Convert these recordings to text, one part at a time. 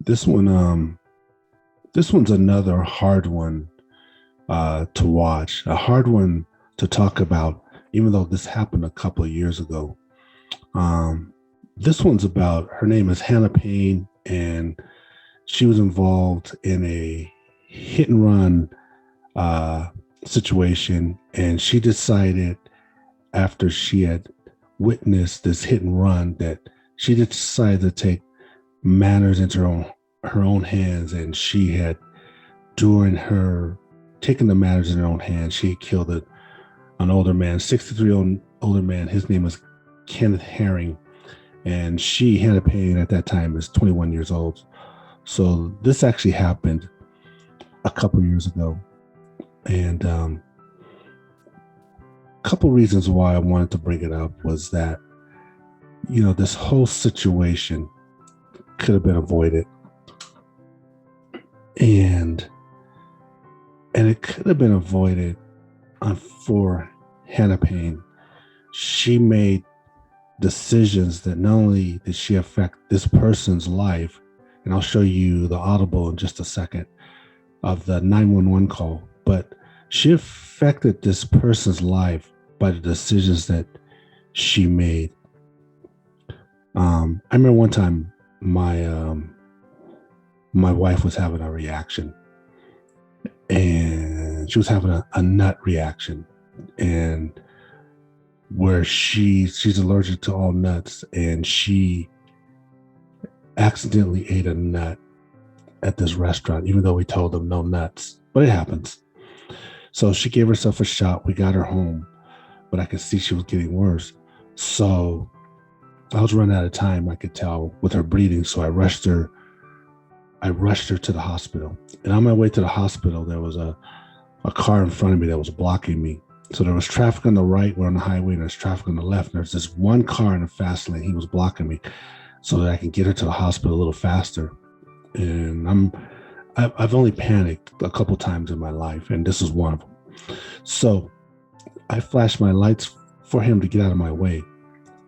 This one, this one's another hard one to watch, a hard one to talk about, even though this happened a couple of years ago. Um, this one's about her name is Hannah Payne, and she was involved in a hit and run uh, situation, and she decided after she had witnessed this hit and run that she decided to take matters into her own hands, and she had during her taking the matters in her own hands, she killed an older man, 63 old older man. His name was Kenneth Herring, and she Hannah Payne at that time is 21 years old. So this actually happened a couple years ago, and a couple reasons why I wanted to bring it up was that this whole situation could have been avoided, and it could have been avoided for Hannah Payne. She made decisions that not only did she affect this person's life, and I'll show you the audible in just a second of the 911 call, but she affected this person's life by the decisions that she made. I remember one time my wife was having a reaction, and she was having a nut reaction, and where she's allergic to all nuts, and she accidentally ate a nut at this restaurant, even though we told them no nuts, but it happens. So she gave herself a shot. We got her home, but I could see she was getting worse. So I was running out of time. I could tell with her breathing. So I rushed her to the hospital. And on my way to the hospital, there was a car in front of me that was blocking me. So there was traffic on the right, we're on the highway, and there's traffic on the left. And there's this one car in the fast lane. He was blocking me so that I can get her to the hospital a little faster. And I've only panicked a couple times in my life, and this is one of them. So I flashed my lights for him to get out of my way.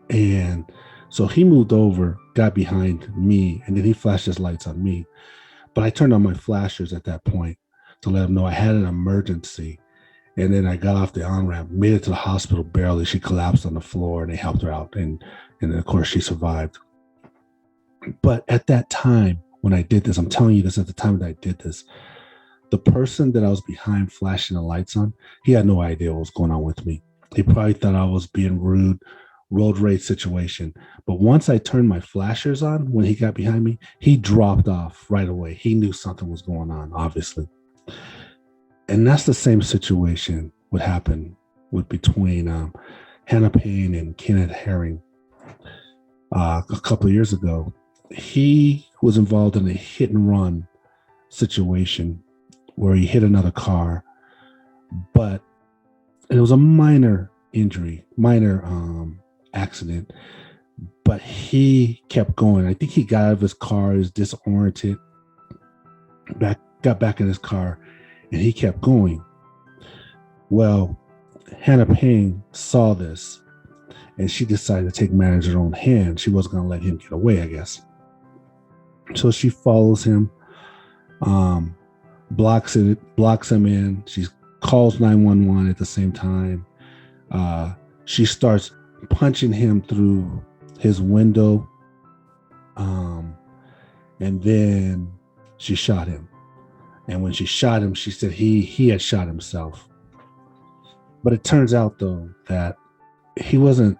And so he moved over, got behind me, and then he flashed his lights on me. But I turned on my flashers at that point to let him know I had an emergency. And then I got off the on-ramp, made it to the hospital barely. She collapsed on the floor, and they helped her out. And of course, she survived. But at that time, when I did this, I'm telling you this, at the time that I did this, the person that I was behind flashing the lights on, he had no idea what was going on with me. He probably thought I was being rude, road rage situation. But once I turned my flashers on, when he got behind me, he dropped off right away. He knew something was going on, obviously. And that's the same situation would happen between Hannah Payne and Kenneth Herring. A couple of years ago, he was involved in a hit and run situation where he hit another car, but it was a minor injury, minor accident, but he kept going. I think he got out of his car, he was disoriented, got back in his car, and he kept going. Well, Hannah Payne saw this, and she decided to take matters in her own hands. She wasn't going to let him get away, I guess. So she follows him, blocks him in. She calls 911 at the same time. She starts punching him through his window, and then she shot him. And when she shot him, she said he had shot himself. But it turns out, though, that he wasn't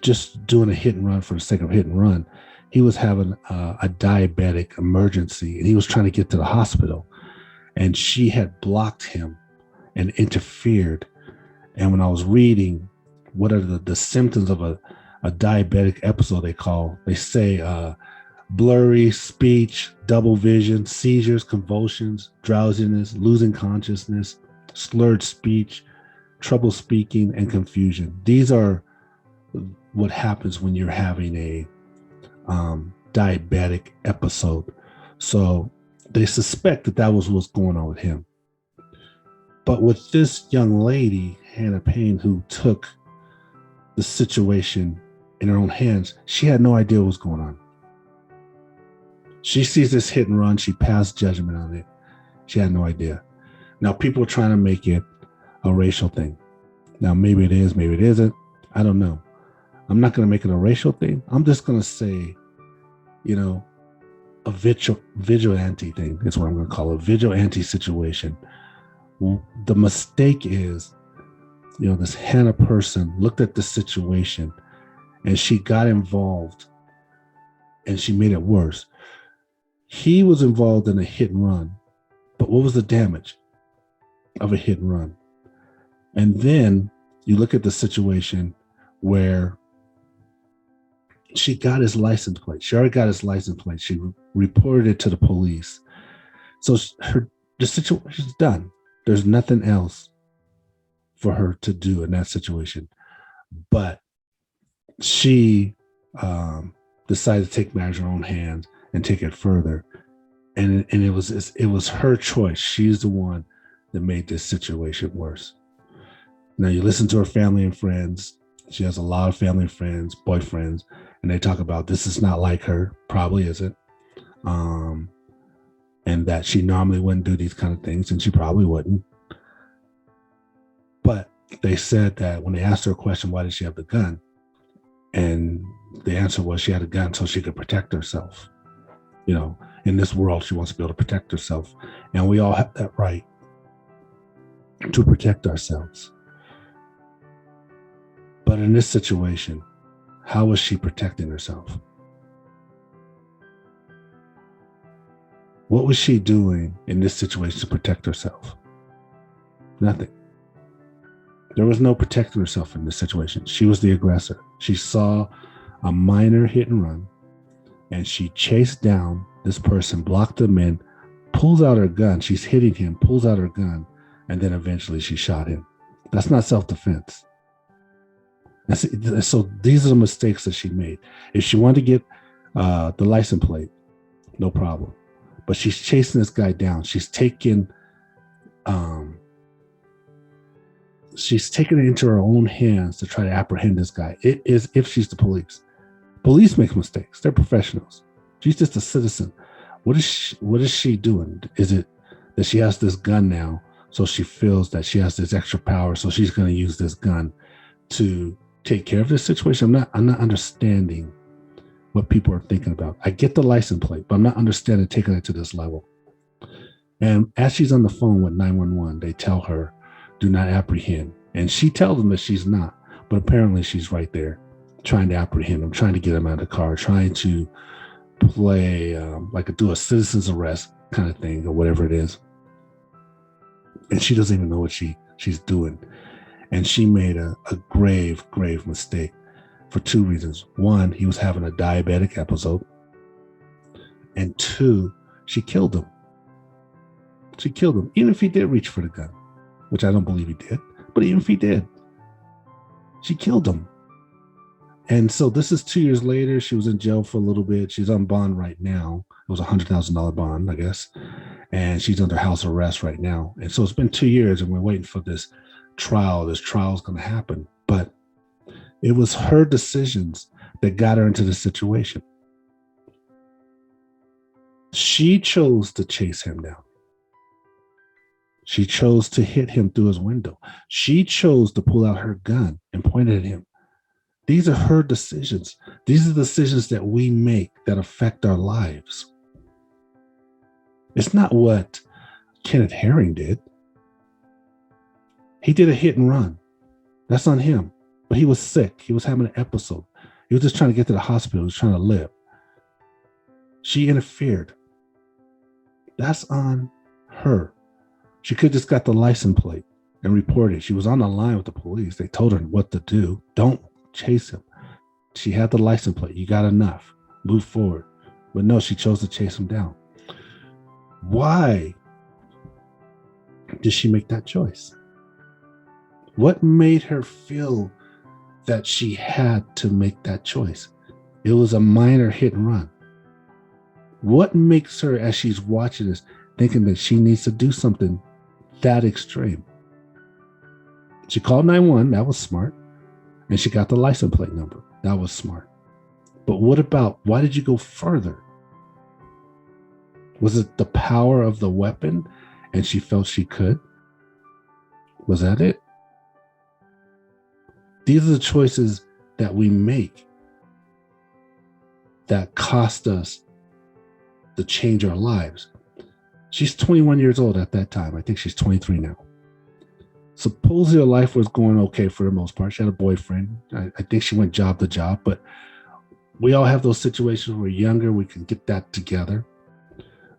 just doing a hit and run for the sake of hit and run. He was having a diabetic emergency, and he was trying to get to the hospital. And she had blocked him and interfered. And when I was reading what are the symptoms of a diabetic episode, they say blurry speech, double vision, seizures, convulsions, drowsiness, losing consciousness, slurred speech, trouble speaking, and confusion. These are what happens when you're having a diabetic episode. So they suspect that was what's going on with him. But with this young lady, Hannah Payne, who took the situation in her own hands, she had no idea what was going on. She sees this hit and run. She passed judgment on it. She had no idea. Now, people are trying to make it a racial thing. Now, maybe it is, maybe it isn't. I don't know. I'm not going to make it a racial thing. I'm just going to say, a vigilante thing is what I'm going to call it. A vigilante situation. The mistake is, this Hannah person looked at the situation and she got involved and she made it worse. He was involved in a hit and run, but what was the damage of a hit and run? And then you look at the situation where she got his license plate. She already got his license plate. She reported it to the police. So the situation's done. There's nothing else for her to do in that situation. But she decided to take matters in her own hands and take it further. And it was her choice. She's the one that made this situation worse. Now you listen to her family and friends. She has a lot of family and friends, boyfriends, and they talk about this is not like her, probably isn't. And that she normally wouldn't do these kind of things, and she probably wouldn't. But they said that when they asked her a question, why did she have the gun? And the answer was she had a gun so she could protect herself. In this world, she wants to be able to protect herself. And we all have that right to protect ourselves. But in this situation, how was she protecting herself? What was she doing in this situation to protect herself? Nothing. There was no protecting herself in this situation. She was the aggressor. She saw a minor hit and run, and she chased down this person, blocked them in, pulls out her gun. She's hitting him, pulls out her gun, and then eventually she shot him. That's not self-defense. So these are the mistakes that she made. If she wanted to get the license plate, no problem. But she's chasing this guy down. She's taking it into her own hands to try to apprehend this guy. It is if she's the police. Police make mistakes. They're professionals. She's just a citizen. What is she doing? Is it that she has this gun now, so she feels that she has this extra power, so she's going to use this gun to take care of this situation? I'm not understanding what people are thinking about. I get the license plate, but I'm not understanding taking it to this level. And as she's on the phone with 911, they tell her, do not apprehend. And she tells them that she's not, but apparently she's right there trying to apprehend him, trying to get him out of the car, trying to play do a citizen's arrest kind of thing or whatever it is. And she doesn't even know what she's doing. And she made a grave mistake for two reasons. One, he was having a diabetic episode. And two, she killed him. She killed him, even if he did reach for the gun, which I don't believe he did. But even if he did, she killed him. And so this is 2 years later. She was in jail for a little bit. She's on bond right now. It was a $100,000 bond, I guess. And she's under house arrest right now. And so it's been 2 years and we're waiting for this trial. This trial is going to happen. But it was her decisions that got her into this situation. She chose to chase him down. She chose to hit him through his window. She chose to pull out her gun and point it at him. These are her decisions. These are the decisions that we make that affect our lives. It's not what Kenneth Herring did. He did a hit and run. That's on him. But he was sick. He was having an episode. He was just trying to get to the hospital. He was trying to live. She interfered. That's on her. She could have just got the license plate and reported. She was on the line with the police. They told her what to do. Don't chase him. She had the license plate. You got enough. Move forward. But no, she chose to chase him down. Why did she make that choice? What made her feel that she had to make that choice? It was a minor hit and run. What makes her, as she's watching this, thinking that she needs to do something that extreme? She called 911. That was smart. And she got the license plate number. That was smart. But what about, why did you go further? Was it the power of the weapon and she felt she could? Was that it? These are the choices that we make that cost us to change our lives. She's 21 years old at that time. I think she's 23 now. Supposedly her life was going okay for the most part. She had a boyfriend. I think she went job to job, but we all have those situations where we're younger, we can get that together.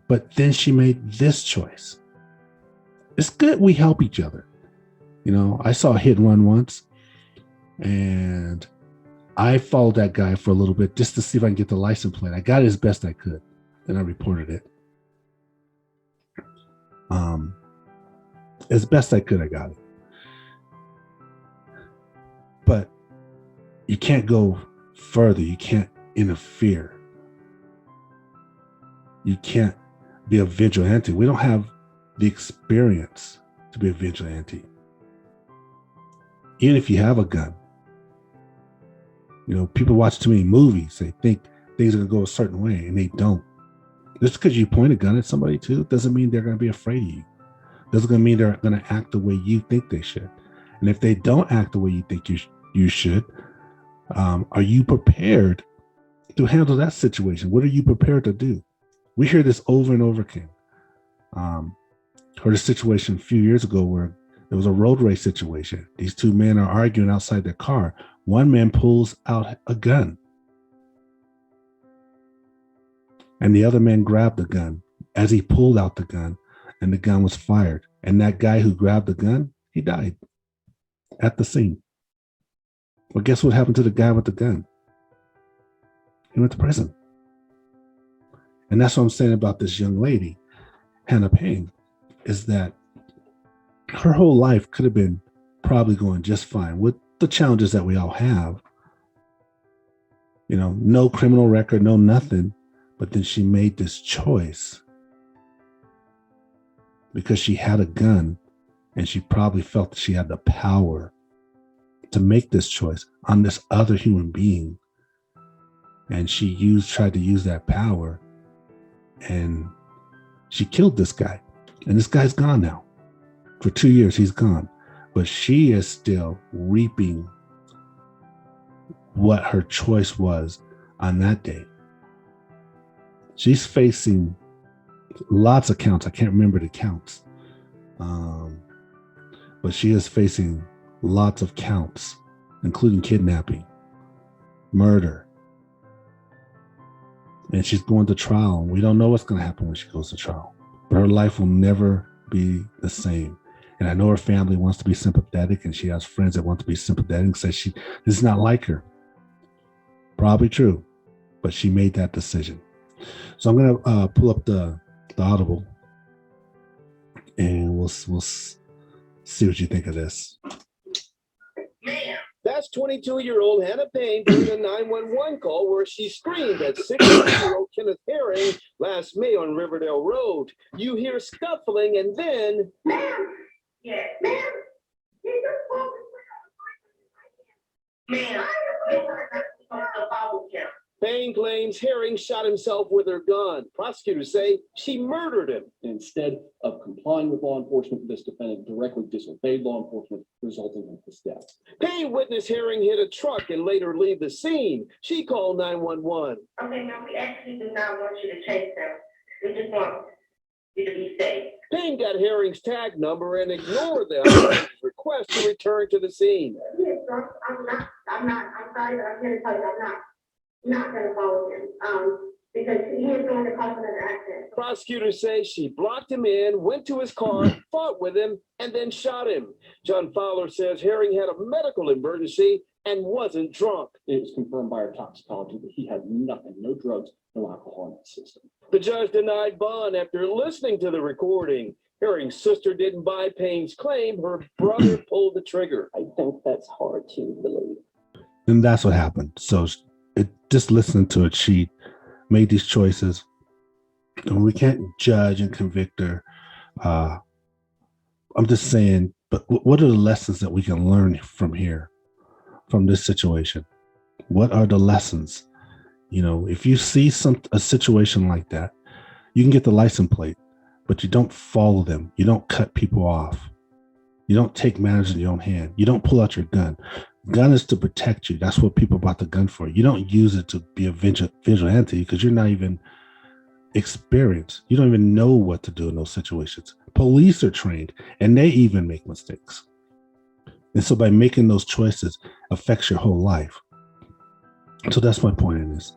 But then she made this choice. It's good we help each other. You know, I saw a hit and run once, and I followed that guy for a little bit just to see if I can get the license plate. I got it as best I could. Then I reported it. As best I could, I got it. But you can't go further. You can't interfere. You can't be a vigilante. We don't have the experience to be a vigilante. Even if you have a gun, you know, people watch too many movies. They think things are going to go a certain way, and they don't. Just because you point a gun at somebody too doesn't mean they're going to be afraid of you. Doesn't mean they're going to act the way you think they should. And if they don't act the way you think you should, are you prepared to handle that situation? What are you prepared to do? We hear this over and over again. Heard a situation a few years ago where there was a road race situation. These two men are arguing outside their car. One man pulls out a gun, and the other man grabbed the gun as he pulled out the gun, and the gun was fired. And that guy who grabbed the gun, he died at the scene. Well, guess what happened to the guy with the gun? He went to prison. And that's what I'm saying about this young lady, Hannah Payne, is that her whole life could have been probably going just fine with the challenges that we all have. You know, no criminal record, no nothing. But then she made this choice because she had a gun, and she probably felt that she had the power to make this choice on this other human being. And she tried to use that power, and she killed this guy. And this guy's gone now. For 2 years, he's gone. But she is still reaping what her choice was on that day. She's facing lots of counts. I can't remember the counts. But she is facing lots of counts, including kidnapping, murder. And she's going to trial. We don't know what's going to happen when she goes to trial. But her life will never be the same. And I know her family wants to be sympathetic, and she has friends that want to be sympathetic and say this is not like her. Probably true. But she made that decision. So I'm going to pull up the Audible, and we'll see what you think of this. That's 22-year-old Hannah Payne during a 911 call where she screamed at 16-year-old Kenneth Herring last May on Riverdale Road. You hear scuffling, and then... Ma'am! Yes, ma'am! Ma'am! Payne claims Herring shot himself with her gun. Prosecutors say she murdered him. Instead of complying with law enforcement, this defendant directly disobeyed law enforcement, resulting in his death. Payne witnessed Herring hit a truck and later leave the scene. She called 911. Okay, no, we actually do not want you to chase them. We just want you to be safe. Payne got Herring's tag number and ignored the officer's request to return to the scene. Yes, I'm sorry, but I'm here to tell you I'm not going to follow him. Because he is going to cause another accident. Prosecutors say she blocked him in, went to his car, fought with him, and then shot him. John Fowler says Herring had a medical emergency and wasn't drunk. It was confirmed by our toxicology that he had nothing, no drugs, no alcohol in his system. The judge denied bond after listening to the recording. Herring's sister didn't buy Payne's claim. Her brother pulled the trigger. I think that's hard to believe. And that's what happened. So just listening to it, she made these choices. And we can't judge and convict her. I'm just saying, but what are the lessons that we can learn from here, from this situation? What are the lessons? You know, if you see a situation like that, You can get the license plate, but you don't follow them. You don't cut people off. You don't take matters in your own hand. You don't pull out your gun. Gun is to protect you. That's what people bought the gun for. You don't use it to be a vigilante because you're not even experienced. You don't even know what to do in those situations. Police are trained and they even make mistakes. And so by making those choices affects your whole life. So that's my point in this.